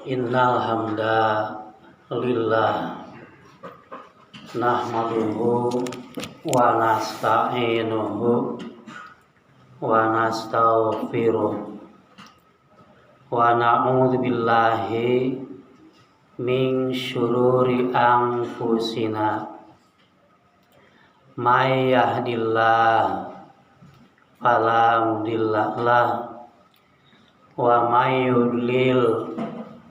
Innal hamdalillah nahmaduhu wa nasta'inuhu wa nastaghfiruh wa na'udzu billahi min syururi anfusina may yahdillahu fala mudilla lahu wa may yudlil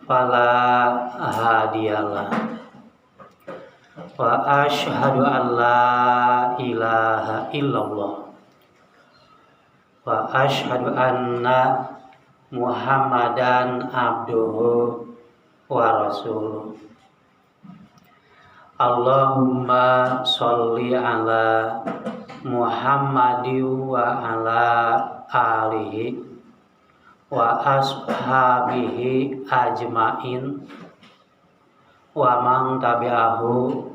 fala hadiyalah wa asyhadu an la ilaha illallah wa asyhadu anna Muhammadan abduhu wa rasuluh. Allahumma sholli ala Muhammadin wa ala alihi wa ashabihi ajmain wa man tabi'ahu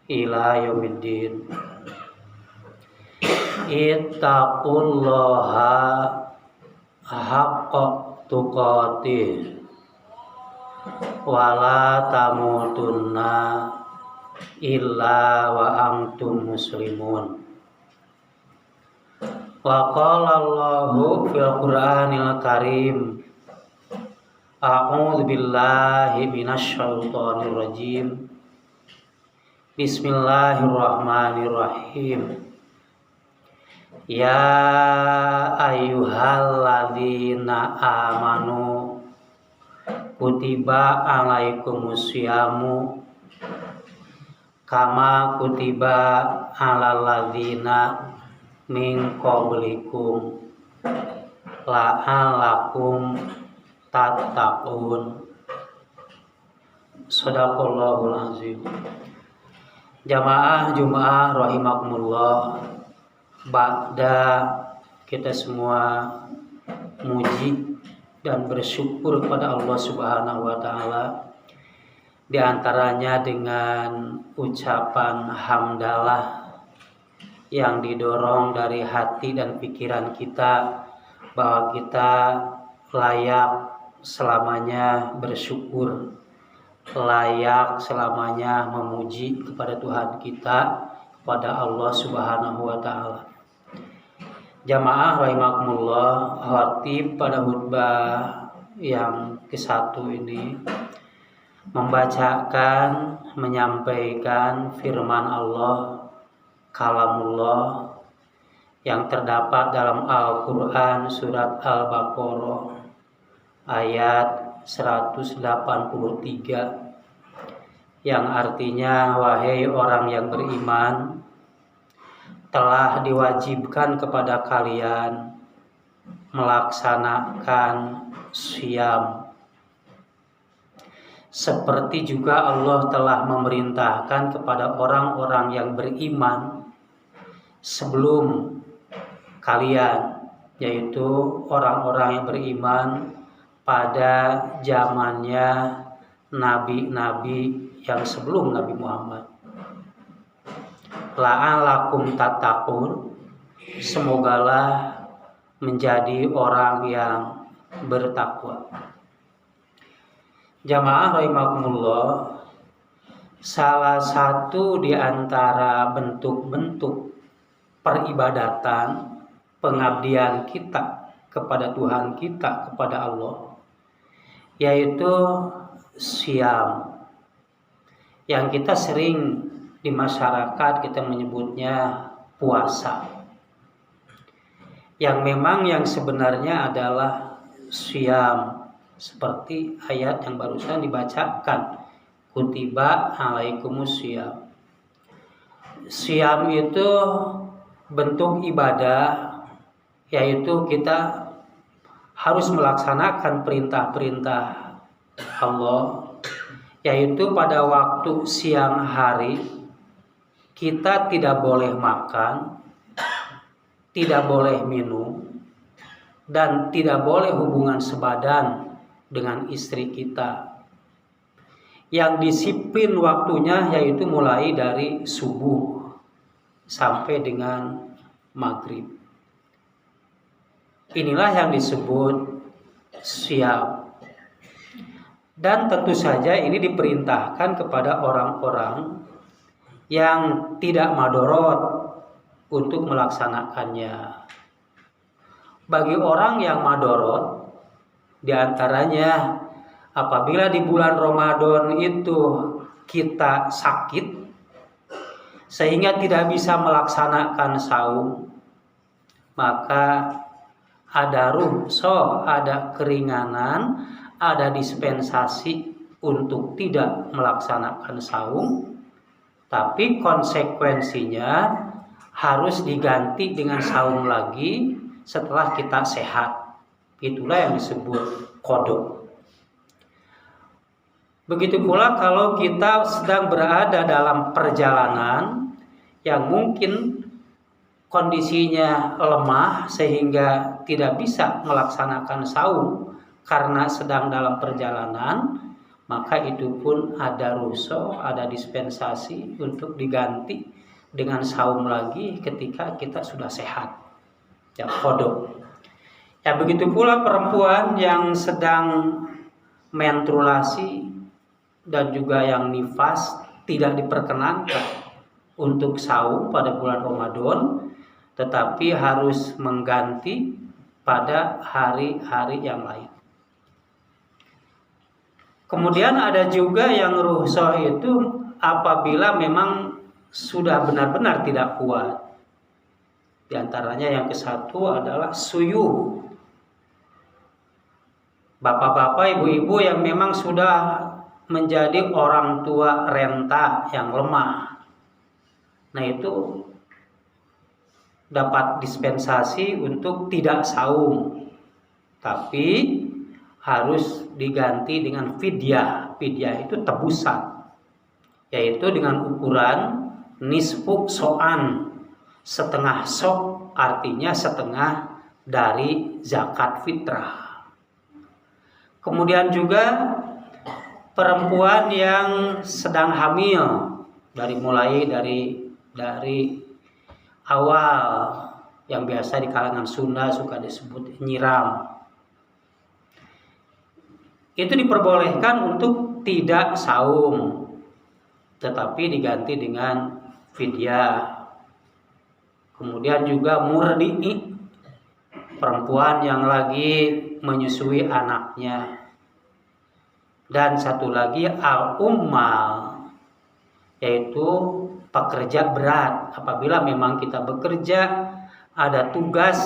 ila yaumiddin. Ittaqullaha haqqa tuqatih wa la tamutunna illa wa antum muslimun. Wa qala Allahu fil Qur'anil Karim A'udzu billahi minasy syaithanir rajim. Bismillahirrahmanirrahim. Ya ayyuhalladzina amanu kutiba alaikumusyamu kama kutiba alal ladzina min qablikum la'allakum tattaqun. Shadaqallahul azim. Jamaah Jumat rahimakumullah, ba'da kita semua muji dan bersyukur kepada Allah Subhanahu wa taala, di antaranya dengan ucapan hamdalah yang didorong dari hati dan pikiran kita, bahwa kita layak selamanya bersyukur, layak selamanya memuji kepada Tuhan kita, kepada Allah Subhanahu wa taala. Jamaah rahimakumullah, khatib pada khutbah yang ke-1 ini membacakan, menyampaikan firman Allah, kalamullah, yang terdapat dalam Al-Quran surat Al-Baqarah ayat 183, yang artinya, wahai orang yang beriman, telah diwajibkan kepada kalian melaksanakan syiyam, seperti juga Allah telah memerintahkan kepada orang-orang yang beriman sebelum kalian, yaitu orang-orang yang beriman pada zamannya nabi-nabi yang sebelum Nabi Muhammad. La'allakum tattaqun, semogalah menjadi orang yang bertakwa. Jamaah rahimakumullah, salah satu di antara bentuk-bentuk peribadatan, pengabdian kita kepada Tuhan kita, kepada Allah, yaitu syiyam, yang kita sering di masyarakat kita menyebutnya puasa, yang memang yang sebenarnya adalah syiyam, seperti ayat yang barusan dibacakan, kutiba alaikumussyam. Syiyam itu bentuk ibadah, yaitu kita harus melaksanakan perintah-perintah Allah, yaitu pada waktu siang hari kita tidak boleh makan, tidak boleh minum, dan tidak boleh hubungan sebadan dengan istri kita. Yang disiplin waktunya yaitu mulai dari subuh sampai dengan maghrib. Inilah yang disebut syiyam. Dan tentu saja ini diperintahkan kepada orang-orang yang tidak madorot untuk melaksanakannya. Bagi orang yang madorot, diantaranya apabila di bulan Ramadan itu kita sakit sehingga tidak bisa melaksanakan saum, maka ada rukhsah, ada keringanan, ada dispensasi untuk tidak melaksanakan saum, tapi konsekuensinya harus diganti dengan saum lagi setelah kita sehat. Itulah yang disebut qada. Begitu pula kalau kita sedang berada dalam perjalanan yang mungkin kondisinya lemah sehingga tidak bisa melaksanakan saum karena sedang dalam perjalanan, maka itu pun ada rukhsah, ada dispensasi untuk diganti dengan saum lagi ketika kita sudah sehat. Ya, qada. Ya, begitu pula perempuan yang sedang menstruasi dan juga yang nifas tidak diperkenankan untuk saum pada bulan Ramadan, tetapi harus mengganti pada hari-hari yang lain. Kemudian ada juga yang rukhsah itu apabila memang sudah benar-benar tidak kuat. Di antaranya yang kesatu adalah suyuh. Bapak-bapak, ibu-ibu yang memang sudah menjadi orang tua renta yang lemah. Nah, itu dapat dispensasi untuk tidak saum, tapi harus diganti dengan fidyah. Fidyah itu tebusan, yaitu dengan ukuran nisfu so'an, setengah sok, artinya setengah dari zakat fitrah. Kemudian juga perempuan yang sedang hamil, mulai dari awal, yang biasa di kalangan Sunda suka disebut nyiram, itu diperbolehkan untuk tidak saum, tetapi diganti dengan fidyah. Kemudian juga murdi'i, perempuan yang lagi menyusui anaknya. Dan satu lagi al-ummal, yaitu pekerja berat. Apabila memang kita bekerja, ada tugas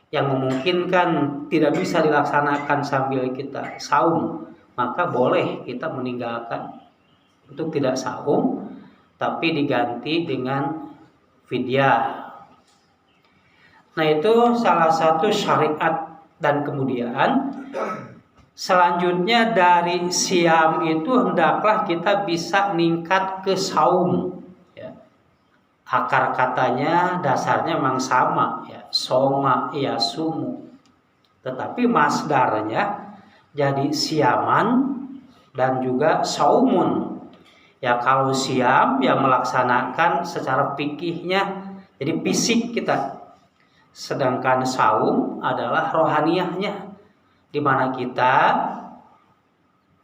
yang memungkinkan tidak bisa dilaksanakan sambil kita saum, maka boleh kita meninggalkan untuk tidak saum, tapi diganti dengan fidyah. Nah, itu salah satu syariat. Dan kemudian selanjutnya dari siam itu hendaklah kita bisa meningkat ke saum. Akar katanya dasarnya memang sama, ya, soma ya sumu, tetapi masdarnya jadi siaman dan juga saumun. Ya, kalau siam ya melaksanakan secara fikihnya, jadi fisik kita, sedangkan saum adalah rohaniyahnya, di mana kita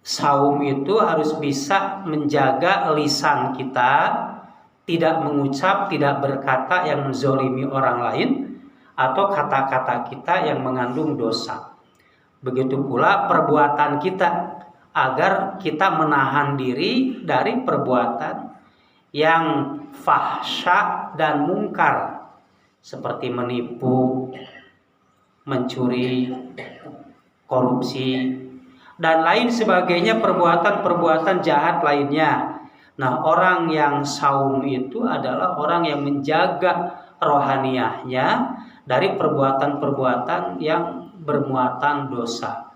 saum itu harus bisa menjaga lisan kita, tidak mengucap, tidak berkata yang menzolimi orang lain, atau kata-kata kita yang mengandung dosa. Begitu pula perbuatan kita, agar kita menahan diri dari perbuatan yang fahsya dan mungkar, seperti menipu, mencuri, korupsi, dan lain sebagainya, perbuatan-perbuatan jahat lainnya. Nah, orang yang saum itu adalah orang yang menjaga rohaniyahnya dari perbuatan-perbuatan yang bermuatan dosa.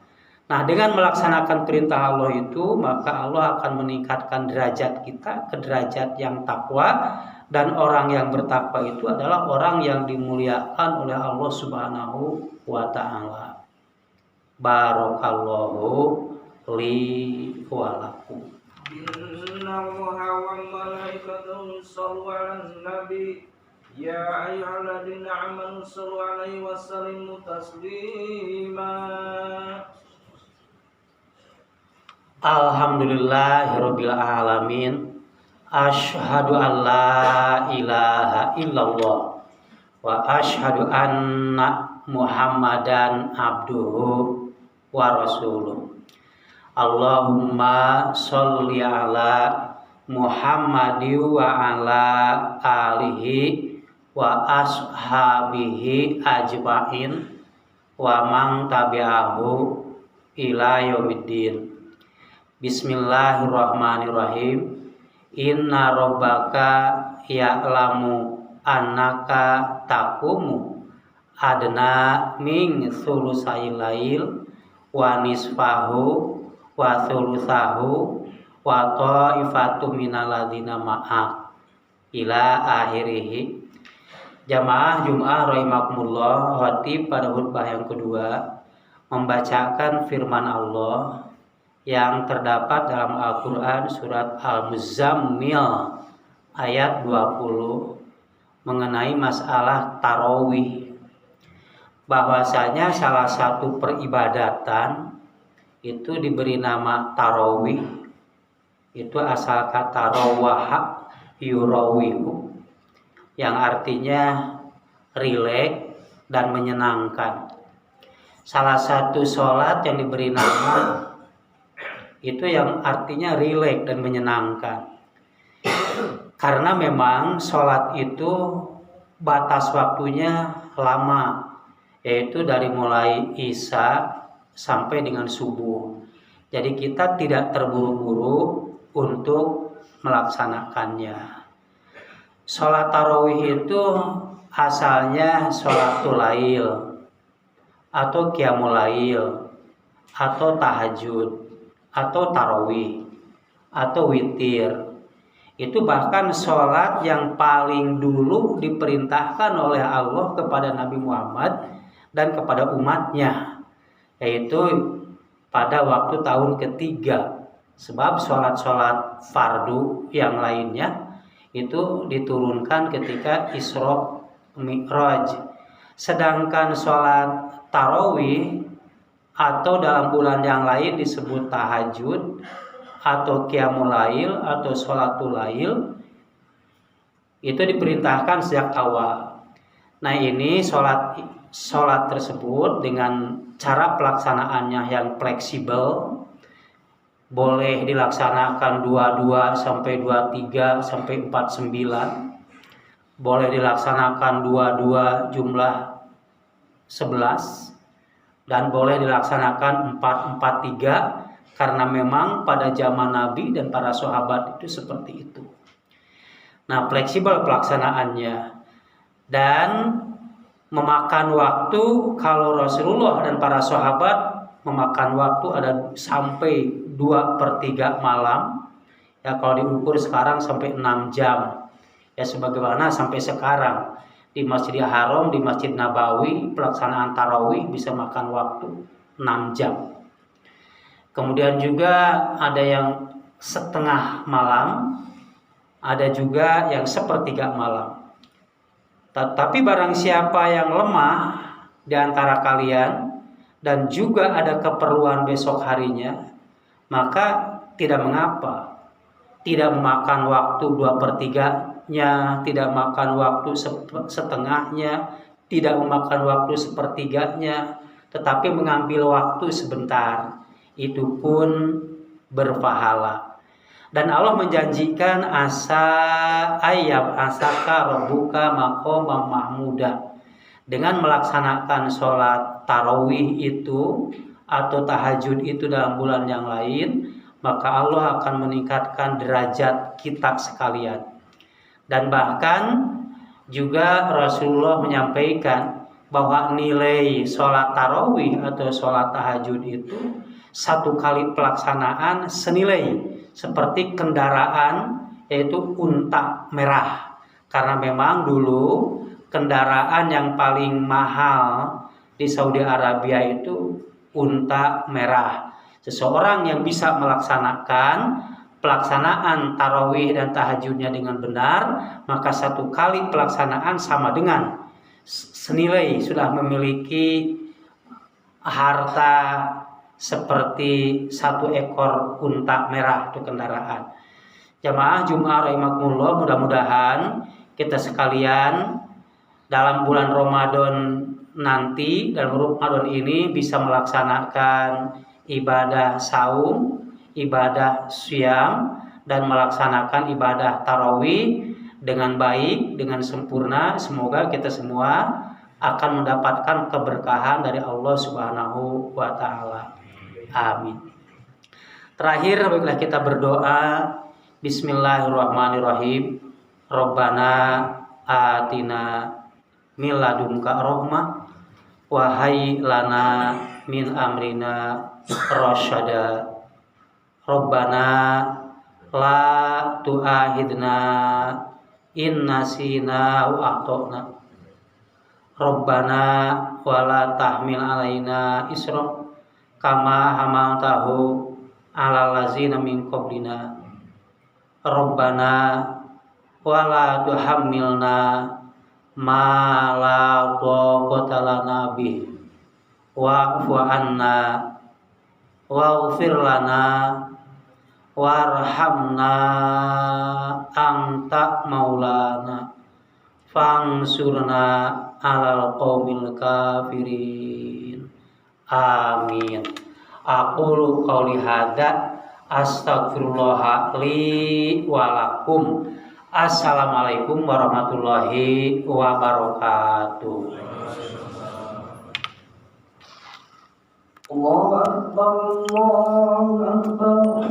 Nah, dengan melaksanakan perintah Allah itu, maka Allah akan meningkatkan derajat kita ke derajat yang takwa, dan orang yang bertakwa itu adalah orang yang dimuliakan oleh Allah Subhanahu wa ta'ala. Barakallahu li wa lakum. Inna Allaha wa malaikatahu yushollu 'alan nabi ya ayyuhalladzina amanu shollu 'alaihi wa sallimu taslima. Alhamdulillahirabbil alamin. Asyhadu an la ilaha illallah wa asyhadu anna Muhammadan abduhu wa rasuluh. Allahumma sholli ala Muhammadi wa ala alihi wa ashabihi ajmain wa man tabi'ahu ila yaumiddin. Bismillahirrahmanirrahim. Inna rabbaka ya'lamu annaka taqumu adna min sulusayil lail wa nisfahu wa sulusahu wa ta'ifatu minal ladzina ma'ak ila akhirih. Jamaah Jum'ah rahimakumullah, khatib pada khutbah yang kedua membacakan firman Allah yang terdapat dalam Al-Quran surat Al-Muzammil ayat 20 mengenai masalah tarawih, bahwasanya salah satu peribadatan itu diberi nama tarawih. Itu asal kata rawaha yurawihu, yang artinya rileks dan menyenangkan. Salah satu sholat yang diberi nama itu yang artinya rileks dan menyenangkan. Karena memang sholat itu batas waktunya lama, yaitu dari mulai isya sampai dengan subuh. Jadi kita tidak terburu-buru untuk melaksanakannya. Sholat tarawih itu asalnya sholatul lail atau qiyamul lail atau tahajud atau tarawih atau witir. Itu bahkan sholat yang paling dulu diperintahkan oleh Allah kepada Nabi Muhammad dan kepada umatnya, yaitu pada waktu tahun ketiga. Sebab sholat-sholat fardu yang lainnya itu diturunkan ketika Isra Mi'raj. Sedangkan sholat tarawih atau dalam bulan yang lain disebut tahajud atau qiyamul lail atau sholatul lail, itu diperintahkan sejak awal. Nah, ini sholat tersebut dengan cara pelaksanaannya yang fleksibel, boleh dilaksanakan 22 sampai 23 sampai 49, boleh dilaksanakan 22 jumlah 11, dan boleh dilaksanakan 4-4-3, karena memang pada zaman Nabi dan para sahabat itu seperti itu. Nah, fleksibel pelaksanaannya dan memakan waktu. Kalau Rasulullah dan para sahabat memakan waktu ada sampai 2/3 malam. Ya, kalau diukur sekarang sampai 6 jam. Ya, sebagaimana sampai sekarang di Masjidil Haram, di Masjid Nabawi, pelaksanaan tarawih bisa makan waktu 6 jam. Kemudian juga ada yang setengah malam, ada juga yang 1/3 malam. Tetapi barang siapa yang lemah di antara kalian dan juga ada keperluan besok harinya, maka tidak mengapa. Tidak memakan waktu 2/3-nya, tidak makan waktu setengahnya, tidak memakan waktu 1/3-nya, tetapi mengambil waktu sebentar, itu pun berpahala. Dan Allah menjanjikan asaka rabbuka maqaman mahmuda. Dengan melaksanakan sholat tarawih itu atau tahajud itu dalam bulan yang lain, maka Allah akan meningkatkan derajat kita sekalian. Dan bahkan juga Rasulullah menyampaikan bahwa nilai sholat tarawih atau sholat tahajud itu satu kali pelaksanaan senilai seperti kendaraan, yaitu unta merah. Karena memang dulu kendaraan yang paling mahal di Saudi Arabia itu unta merah. Seseorang yang bisa melaksanakan pelaksanaan tarawih dan tahajudnya dengan benar, maka satu kali pelaksanaan sama dengan senilai sudah memiliki harta seperti 1 ekor unta merah itu kendaraan. Jamaah Jumat rahimakumullah, mudah-mudahan kita sekalian dalam bulan Ramadan nanti, dalam Ramadan ini bisa melaksanakan ibadah saum, ibadah syam, dan melaksanakan ibadah tarawih dengan baik, dengan sempurna. Semoga kita semua akan mendapatkan keberkahan dari Allah Subhanahu wa Ta'ala. Amin. Terakhir, baiklah kita berdoa. Bismillahirrahmanirrahim. Rabbana atina min ladunka rahmah wa hayyi lana min amrina rasyada. Rabbana la tu'ahidna in nasina wa akhtana. Rabbana wala tahmil alaina isra kama hamaltahu ala lazina min qablina. Rabbana wala tuhammilna ma la taqata lana bih wa'fu anna waghfir lana warhamna anta maulana fansurna alal qaumil kafirin. Amin. Aqulu qauli hadza astaghfirullah li wa lakum. Assalamualaikum warahmatullahi wabarakatuh. Allahu akbar, Allahu akbar.